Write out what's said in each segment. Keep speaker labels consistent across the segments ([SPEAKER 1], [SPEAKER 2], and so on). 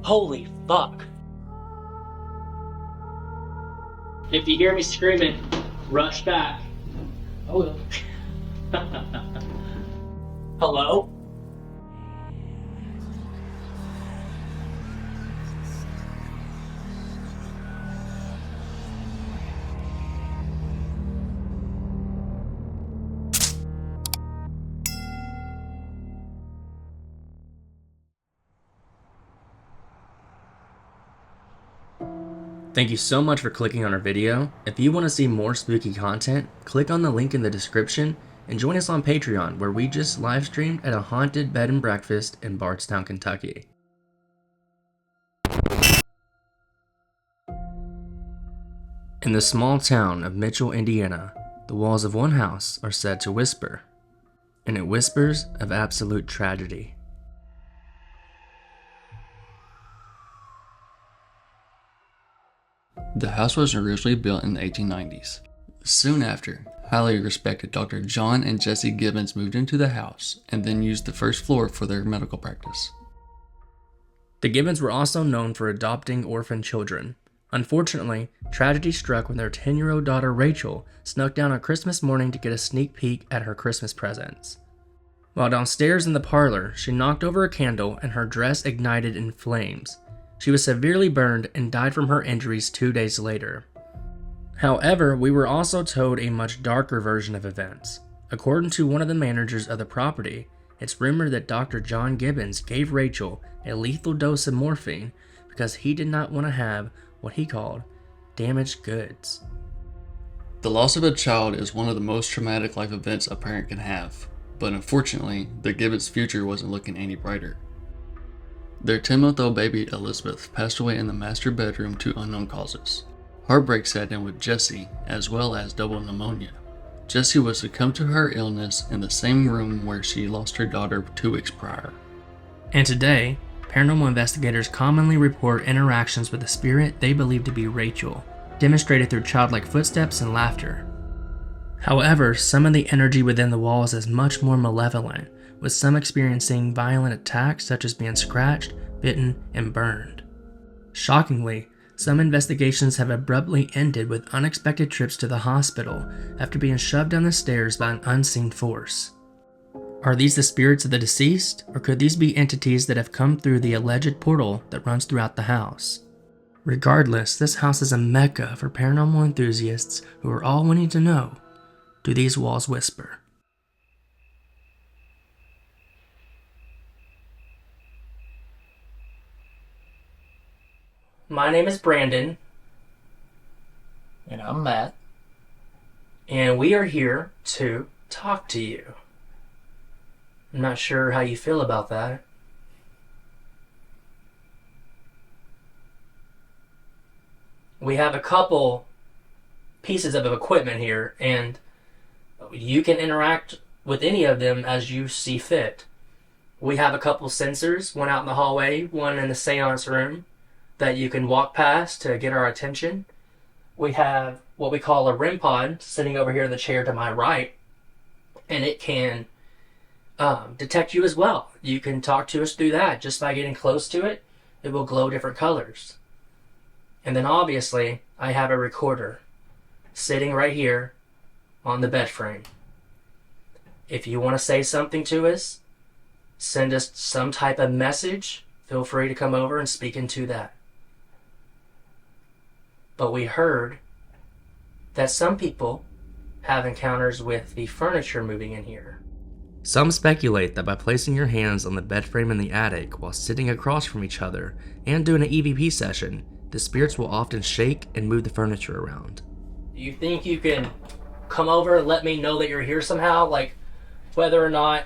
[SPEAKER 1] Holy fuck. If you hear me screaming, rush back. I will. Hello?
[SPEAKER 2] Thank you so much for clicking on our video. If you want to see more spooky content, click on the link in the description and join us on Patreon, where we just live streamed at a haunted bed and breakfast in Bardstown, Kentucky. In the small town of Mitchell, Indiana, the walls of one house are said to whisper, and it whispers of absolute tragedy.
[SPEAKER 3] The house was originally built in the 1890s. Soon after, highly respected Dr. John and Jesse Gibbons moved into the house and then used the first floor for their medical practice.
[SPEAKER 2] The Gibbons were also known for adopting orphan children. Unfortunately, tragedy struck when their 10-year-old daughter Rachel snuck down on Christmas morning to get a sneak peek at her Christmas presents. While downstairs in the parlor, she knocked over a candle and her dress ignited in flames. She was severely burned and died from her injuries 2 days later. However, we were also told a much darker version of events. According to one of the managers of the property, it's rumored that Dr. John Gibbons gave Rachel a lethal dose of morphine because he did not want to have what he called damaged goods.
[SPEAKER 3] The loss of a child is one of the most traumatic life events a parent can have, but unfortunately, the Gibbons' future wasn't looking any brighter. Their 10-month-old baby Elizabeth passed away in the master bedroom to unknown causes. Heartbreak set in with Jessie, as well as double pneumonia. Jessie was succumbed to her illness in the same room where she lost her daughter 2 weeks prior.
[SPEAKER 2] And today, paranormal investigators commonly report interactions with a spirit they believe to be Rachel, demonstrated through childlike footsteps and laughter. However, some of the energy within the walls is much more malevolent, with some experiencing violent attacks such as being scratched, bitten, and burned. Shockingly, some investigations have abruptly ended with unexpected trips to the hospital after being shoved down the stairs by an unseen force. Are these the spirits of the deceased, or could these be entities that have come through the alleged portal that runs throughout the house? Regardless, this house is a mecca for paranormal enthusiasts who are all wanting to know, do these walls whisper? My name is Brandon.
[SPEAKER 1] And I'm Matt.
[SPEAKER 2] And we are here to talk to you. I'm not sure how you feel about that. We have a couple pieces of equipment here, and you can interact with any of them as you see fit. We have a couple sensors, one out in the hallway, one in the seance room, that you can walk past to get our attention. We have what we call a REM pod sitting over here in the chair to my right, and it can detect you as well. You can talk to us through that. Just by getting close to it, it will glow different colors. And then obviously, I have a recorder sitting right here on the bed frame. If you want to say something to us, send us some type of message, feel free to come over and speak into that. But we heard that some people have encounters with the furniture moving in here. Some speculate that by placing your hands on the bed frame in the attic while sitting across from each other and doing an EVP session, the spirits will often shake and move the furniture around. Do you think you can come over and let me know that you're here somehow? Like, whether or not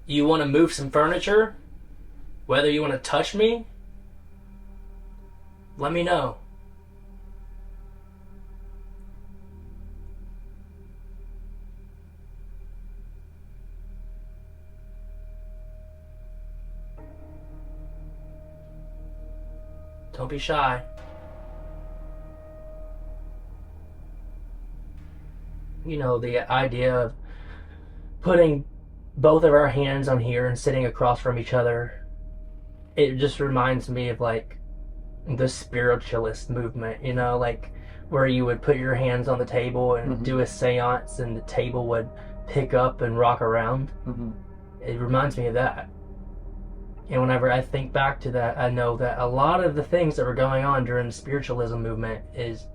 [SPEAKER 2] you want to move some furniture? Whether you want to touch me? Let me know. Don't be shy. You know, the idea of putting both of our hands on here and sitting across from each other it just reminds me of like the spiritualist movement, you know, like where you would put your hands on the table and do a seance and the table would pick up and rock around. It reminds me of that. And whenever I think back to that, I know that a lot of the things that were going on during the spiritualism movement is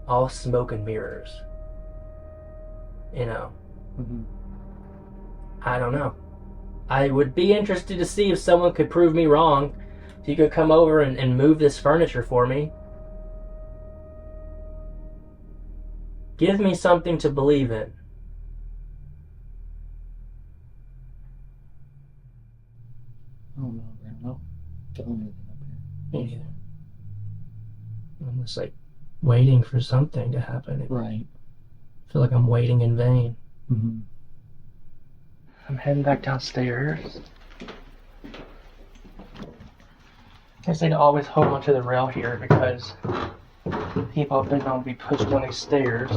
[SPEAKER 2] all smoke and mirrors. You know. I don't know. I would be interested to see if someone could prove me wrong. If you could come over and move this furniture for me. Give me something to believe in.
[SPEAKER 3] I don't know, Brandon. No. Don't know anything up here.
[SPEAKER 2] Me neither. I'm just like waiting for something to happen.
[SPEAKER 3] Right.
[SPEAKER 2] I feel like I'm waiting in vain. I'm heading back downstairs. I just need to always hold onto the rail here because people have been known to be pushed on these stairs.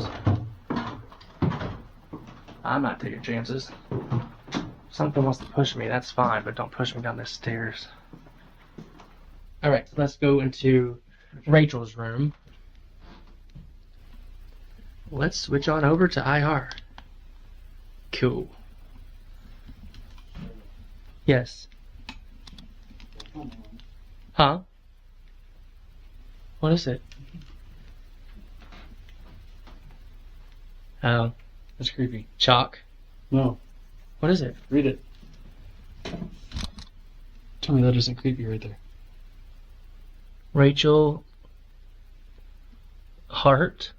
[SPEAKER 2] I'm not taking chances. If something wants to push me, that's fine, but don't push me down the stairs. Alright, let's go into Rachel's room. Let's switch on over to IR. Cool. Yes. Huh? What is it? Oh,
[SPEAKER 3] That's creepy.
[SPEAKER 2] chalk.
[SPEAKER 3] No.
[SPEAKER 2] What is it?
[SPEAKER 3] Read it. Tell me that isn't creepy right there.
[SPEAKER 2] Rachel Hart.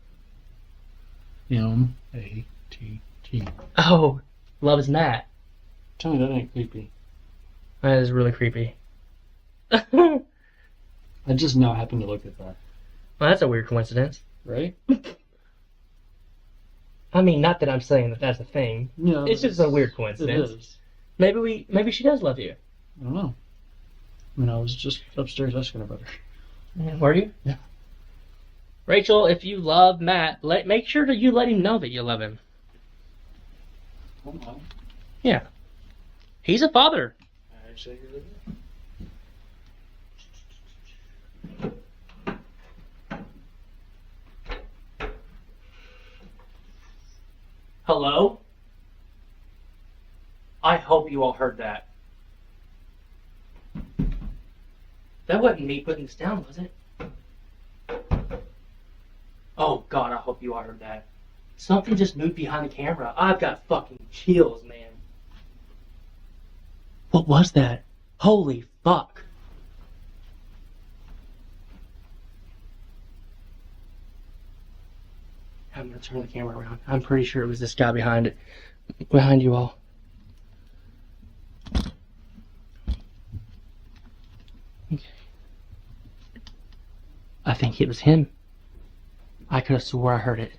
[SPEAKER 3] M-A-T-T.
[SPEAKER 2] Oh, loves Matt.
[SPEAKER 3] Tell me that ain't creepy.
[SPEAKER 2] That is really creepy.
[SPEAKER 3] I just now happened to look at that.
[SPEAKER 2] Well, that's a weird coincidence.
[SPEAKER 3] Right?
[SPEAKER 2] I mean, not that I'm saying that that's a thing.
[SPEAKER 3] Yeah.
[SPEAKER 2] It's just a weird coincidence.
[SPEAKER 3] It is.
[SPEAKER 2] Maybe she does love you.
[SPEAKER 3] I don't know. I mean, I was just upstairs asking about her.
[SPEAKER 2] Yeah, were you?
[SPEAKER 3] Yeah.
[SPEAKER 2] Rachel, if you love Matt, make sure that you let him know that you love him. Yeah. He's a father.
[SPEAKER 3] Actually,
[SPEAKER 2] Hello? I hope you all heard that. That wasn't me putting this down, was it? Oh God, I hope you all heard that. Something just moved behind the camera. I've got fucking chills, man. What was that? Holy fuck. I'm gonna turn the camera around. I'm pretty sure it was this guy behind it. Behind you all. Okay. I think it was him. I could have swore I heard it.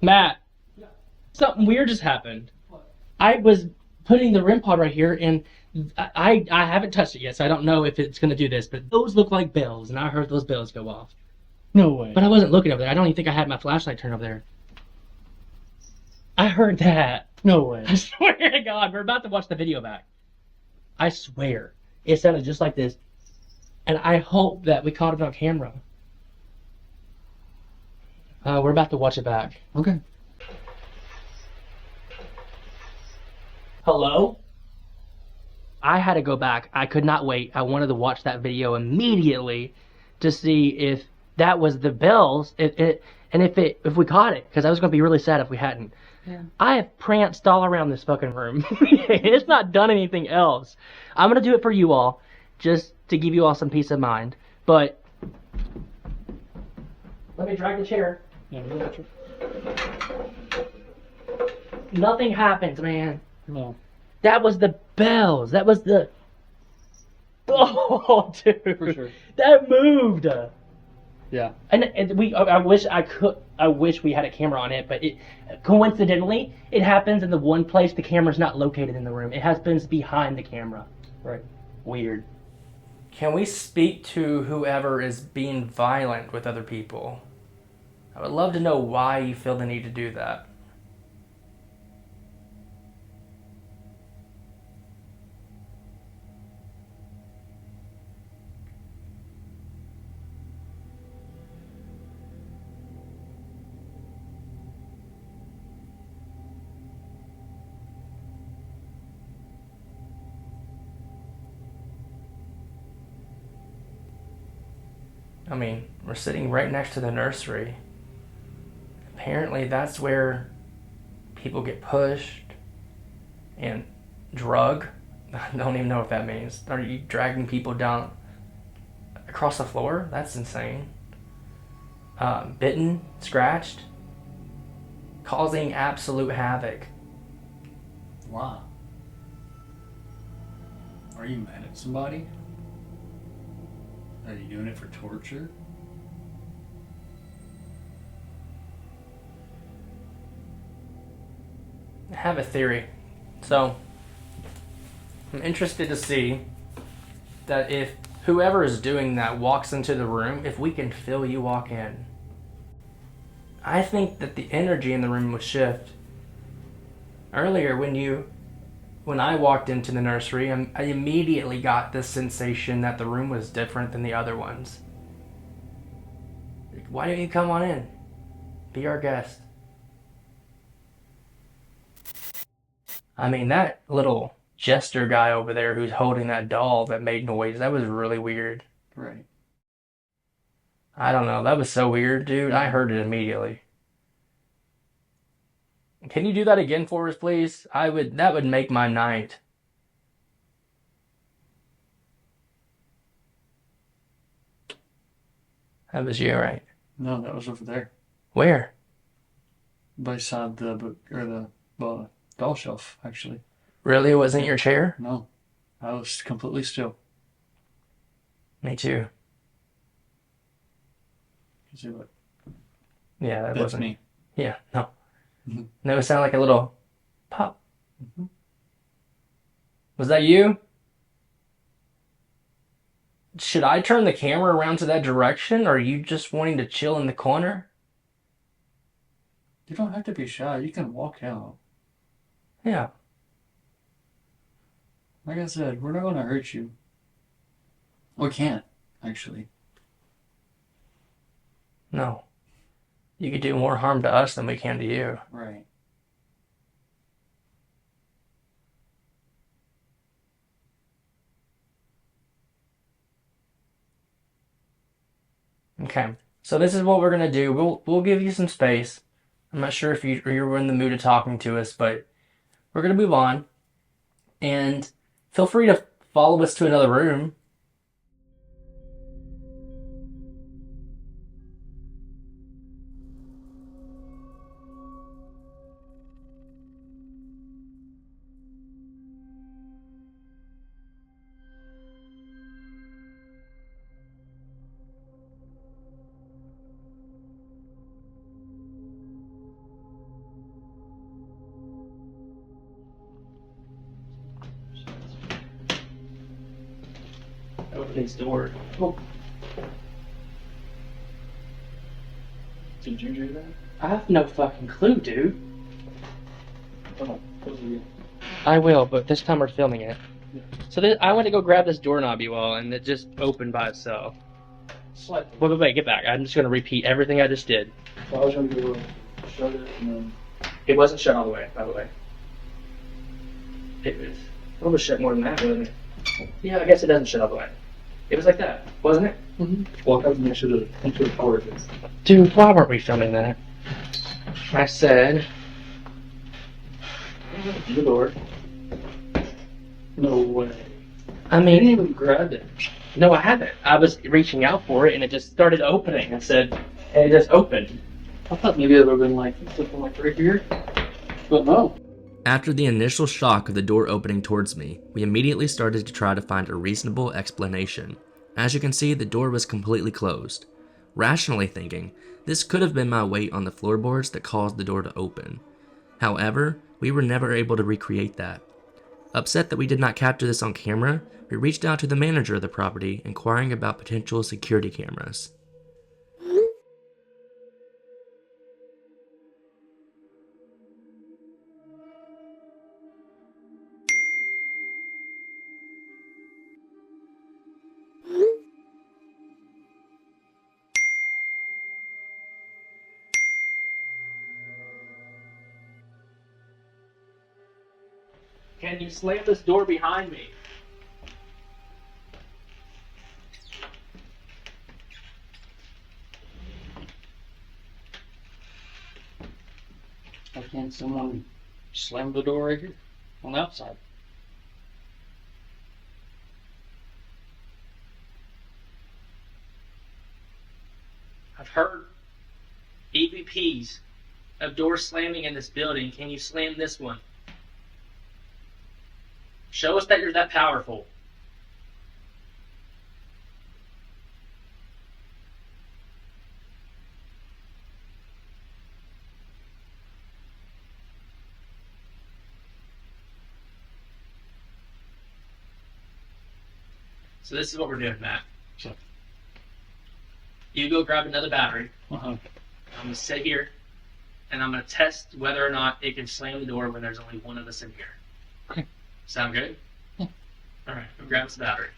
[SPEAKER 2] Matt! Yeah. Something weird just happened. What? I was putting the REM pod right here and I haven't touched it yet, so I don't know if it's gonna do this, but those look like bells and I heard those bells go off.
[SPEAKER 3] no way.
[SPEAKER 2] But I wasn't looking over there. I don't even think I had my flashlight turned over there. I heard that.
[SPEAKER 3] No way.
[SPEAKER 2] I swear to God, we're about to watch the video back. I swear. It sounded just like this. And I hope that we caught it on camera. We're about to watch it back.
[SPEAKER 3] Okay.
[SPEAKER 2] Hello? I had to go back. I could not wait. I wanted to watch that video immediately to see if that was the bells, and if we caught it, because I was going to be really sad if we hadn't. Yeah. I have pranced all around this fucking room. It's not done anything else. I'm going to do it for you all, just to give you all some peace of mind. But let me drag the chair.
[SPEAKER 3] Yeah,
[SPEAKER 2] Nothing happens, man.
[SPEAKER 3] no.
[SPEAKER 2] That was the bells. That was the... Oh, dude.
[SPEAKER 3] For sure.
[SPEAKER 2] That moved.
[SPEAKER 3] Yeah.
[SPEAKER 2] And I wish we had a camera on it, but coincidentally, it happens in the one place the camera's not located in the room. It happens behind the camera.
[SPEAKER 3] Right.
[SPEAKER 2] Weird. Can we speak to whoever is being violent with other people? I would love to know why you feel the need to do that. I mean, we're sitting right next to the nursery. Apparently that's where people get pushed and drug. I don't even know what that means. Are you dragging people down across the floor? That's insane. Bitten, scratched, causing absolute havoc.
[SPEAKER 3] Wow. Are you mad at somebody? Are you doing it for torture?
[SPEAKER 2] I have a theory. So, I'm interested to see that if whoever is doing that walks into the room, if we can feel you walk in. I think that the energy in the room will shift. Earlier, when I walked into the nursery, I immediately got this sensation that the room was different than the other ones. Why don't you come on in? Be our guest. I mean, that little jester guy over there who's holding that doll that made noise, that was really weird.
[SPEAKER 3] Right.
[SPEAKER 2] I don't know, that was so weird, dude. I heard it immediately. Can you do that again for us, please? That would make my night. That was you, right?
[SPEAKER 3] No, that was over there.
[SPEAKER 2] Where?
[SPEAKER 3] Beside the book, or the doll shelf, actually.
[SPEAKER 2] Really? It wasn't your chair?
[SPEAKER 3] No. I was completely still.
[SPEAKER 2] Me too.
[SPEAKER 3] You see what?
[SPEAKER 2] Yeah, that
[SPEAKER 3] That's
[SPEAKER 2] wasn't
[SPEAKER 3] me.
[SPEAKER 2] Yeah, no.
[SPEAKER 3] Mhm.
[SPEAKER 2] That would sound like a little pop.
[SPEAKER 3] Mhm.
[SPEAKER 2] Was that you? Should I turn the camera around to that direction, or are you just wanting to chill in the corner?
[SPEAKER 3] You don't have to be shy. You can walk out.
[SPEAKER 2] Yeah.
[SPEAKER 3] Like I said, we're not going to hurt you. We can't, actually.
[SPEAKER 2] No. You could do more harm to us than we can to you.
[SPEAKER 3] Right.
[SPEAKER 2] Okay. So this is what we're gonna do. We'll give you some space. I'm not sure if you're in the mood of talking to us, but we're gonna move on. And feel free to follow us to another room. Open his door. Oh.
[SPEAKER 3] Did you do that?
[SPEAKER 2] I have no fucking clue, dude.
[SPEAKER 3] Oh, those are you.
[SPEAKER 2] I will, but this time we're filming it.
[SPEAKER 3] Yeah.
[SPEAKER 2] So I went to go grab this doorknob, you all, and it just opened by itself.
[SPEAKER 3] Slightly.
[SPEAKER 2] Wait, get back. I'm just gonna repeat everything I just did.
[SPEAKER 3] So I was going to go shut it and then...
[SPEAKER 2] It wasn't shut all the way, by the way. It was a little shut more than that, wasn't it? Yeah, I guess it doesn't shut all the way. It was like that, wasn't it?
[SPEAKER 3] Mm-hmm. Walk up next to the cord.
[SPEAKER 2] Dude, why weren't we filming that? I said...
[SPEAKER 3] The door. No way.
[SPEAKER 2] I
[SPEAKER 3] You
[SPEAKER 2] mean...
[SPEAKER 3] didn't even grab it.
[SPEAKER 2] No, I haven't. I was reaching out for it, and it just started opening. I said, and it just opened.
[SPEAKER 3] I thought maybe it would have been like something like right here. But no.
[SPEAKER 4] After the initial shock of the door opening towards me, we immediately started to try to find a reasonable explanation. As you can see, the door was completely closed. Rationally thinking, this could have been my weight on the floorboards that caused the door to open. However, we were never able to recreate that. Upset that we did not capture this on camera, we reached out to the manager of the property inquiring about potential security cameras.
[SPEAKER 1] Can you slam this door behind me?
[SPEAKER 3] Why can't someone slam the door right here on the outside?
[SPEAKER 2] I've heard EVPs of doors slamming in this building. Can you slam this one? Show us that you're that powerful. So this is what we're doing, Matt.
[SPEAKER 3] Sure.
[SPEAKER 2] You go grab another battery.
[SPEAKER 3] Uh-huh.
[SPEAKER 2] I'm going to sit here, and I'm going to test whether or not it can slam the door when there's only one of us in here.
[SPEAKER 3] Okay.
[SPEAKER 2] Sound good?
[SPEAKER 3] Yeah.
[SPEAKER 2] All right, go grab us the battery.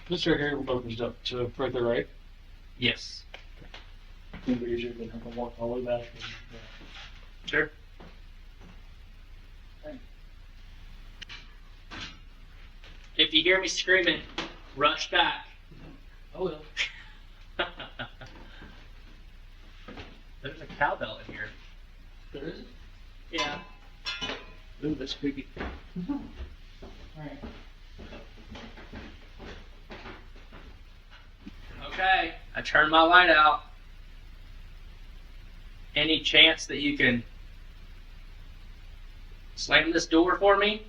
[SPEAKER 3] This right here opens up to further right.
[SPEAKER 2] Yes.
[SPEAKER 3] It'd be easier than having to walk all the way back.
[SPEAKER 2] Sure. If you hear me screaming, rush back.
[SPEAKER 3] Oh, well.
[SPEAKER 2] There's a cowbell in here.
[SPEAKER 3] There is?
[SPEAKER 2] Yeah.
[SPEAKER 3] Ooh, that's creepy.
[SPEAKER 2] Alright. Okay, I turned my light out. Any chance that you can slam this door for me?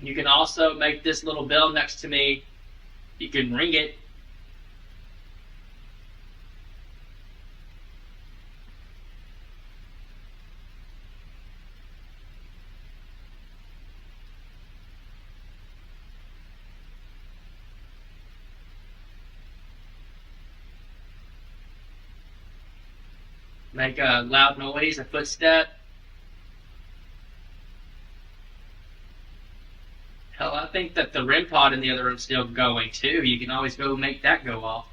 [SPEAKER 2] You can also make this little bell next to me. You can ring it. Make a loud noise, a footstep. Hell, I think that the REM pod in the other room's still going too. You can always go make that go off.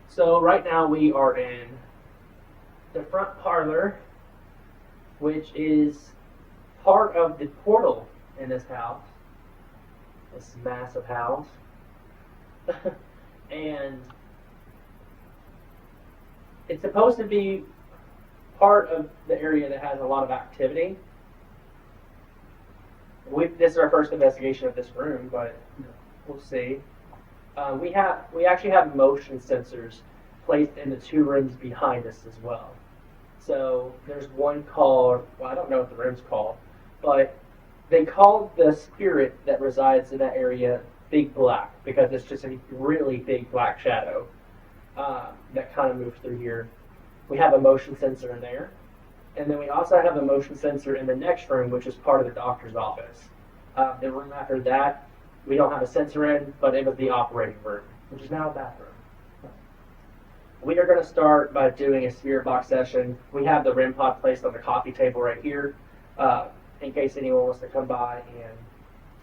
[SPEAKER 2] So right now we are in the front parlor, which is part of the portal in this house. This massive house. And it's supposed to be part of the area that has a lot of activity. This is our first investigation of this room, but we'll see. We actually have motion sensors placed in the two rooms behind us as well. So there's one called, well, I don't know what the room's called, but they call the spirit that resides in that area Big Black because it's just a really big black shadow that kind of moves through here. We have a motion sensor in there. And then we also have a motion sensor in the next room, which is part of the doctor's office. The room after that, we don't have a sensor in, but it was the operating room, which is now a bathroom. We are going to start by doing a spirit box session. We have the REM pod placed on the coffee table right here, in case anyone wants to come by and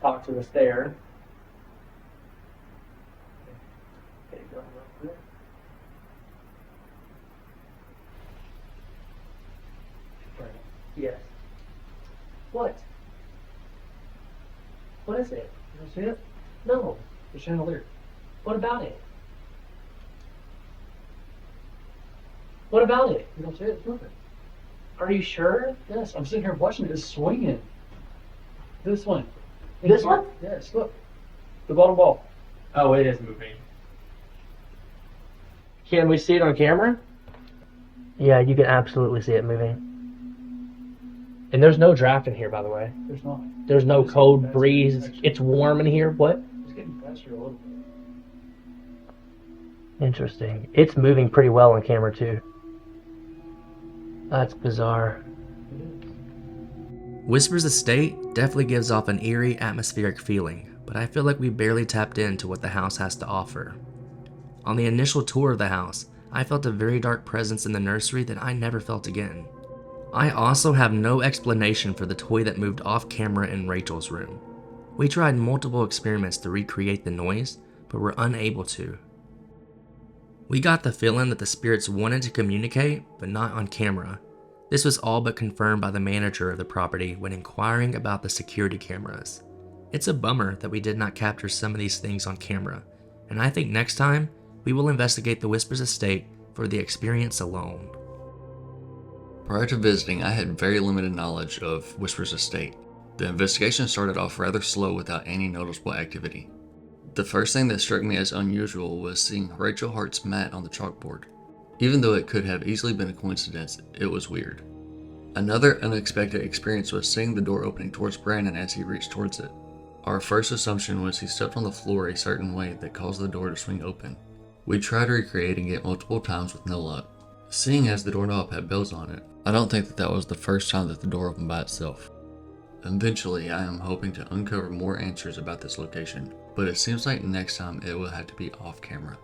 [SPEAKER 2] talk to us there. Okay, go ahead real quick. Yes. What? What is it?
[SPEAKER 3] You don't see it?
[SPEAKER 2] No.
[SPEAKER 3] The chandelier.
[SPEAKER 2] What about it? What about it?
[SPEAKER 3] You don't see it? It's moving.
[SPEAKER 2] Are you sure?
[SPEAKER 3] Yes, I'm sitting here watching it. It's swinging. This one.
[SPEAKER 2] This one?
[SPEAKER 3] Yes, look. The bottom ball.
[SPEAKER 2] Oh, it is moving. Can we see it on camera? Yeah, you can absolutely see it moving. And there's no draft in here, by the way.
[SPEAKER 3] There's not.
[SPEAKER 2] There's no
[SPEAKER 3] It's
[SPEAKER 2] cold
[SPEAKER 3] getting faster,
[SPEAKER 2] breeze.
[SPEAKER 3] actually.
[SPEAKER 2] It's warm in here. What?
[SPEAKER 3] It's getting faster a little bit.
[SPEAKER 2] Interesting. It's moving pretty well on camera, too. That's bizarre.
[SPEAKER 4] Whisper's estate definitely gives off an eerie atmospheric feeling, but I feel like we barely tapped into what the house has to offer. On the initial tour of the house, I felt a very dark presence in the nursery that I never felt again. I also have no explanation for the toy that moved off camera in Rachel's room. We tried multiple experiments to recreate the noise, but were unable to. We got the feeling that the spirits wanted to communicate, but not on camera. This was all but confirmed by the manager of the property when inquiring about the security cameras. It's a bummer that we did not capture some of these things on camera, and I think next time we will investigate the Whispers estate for the experience alone.
[SPEAKER 3] Prior to visiting, I had very limited knowledge of Whispers estate. The investigation started off rather slow without any noticeable activity. The first thing that struck me as unusual was seeing Rachel Hart's mat on the chalkboard. Even though it could have easily been a coincidence, it was weird. Another unexpected experience was seeing the door opening towards Brandon as he reached towards it. Our first assumption was he stepped on the floor a certain way that caused the door to swing open. We tried recreating it multiple times with no luck. Seeing as the doorknob had bells on it, I don't think that was the first time that the door opened by itself. Eventually, I am hoping to uncover more answers about this location, but it seems like next time it will have to be off camera.